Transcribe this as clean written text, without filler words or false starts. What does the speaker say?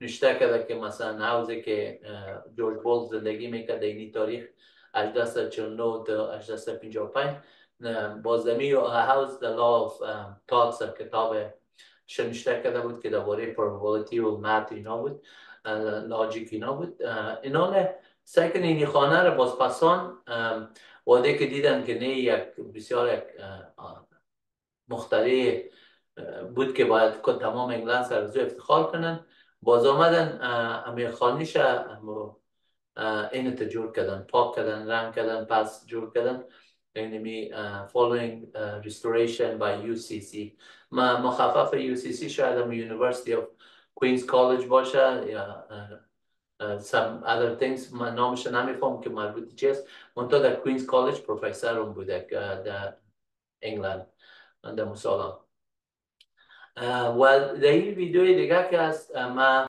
نشته کرده که مثلا حوزه که جورج بول زندگی میکرد در این تاریخ 1849 تا 1855 بازدمی و حوز The Law of Thoughts کتاب نشته کرده بود که درباره probability و مات اینا بود، لاجیک اینا بود. اینا نه سعی کنن این خانه رو بازپسان واده که دیدن که نه یک بسیار یک مخترع بود که باید تمام انگلند سر زو افتخار کنن، باز آمدن امیر خانیش این جور کردن، پاک کردن، رنگ کردن، پس جور کردن، یعنی following restoration by UCC. مخفف UCC شاید هم University of Queen's College باشه یا some other things، من نامش نمیفهم که مربوط چیست، منتها در Queen's College پروفیسر هم بوده در انگلند در مسالم. و در این ویدیوی دیگه که هست ما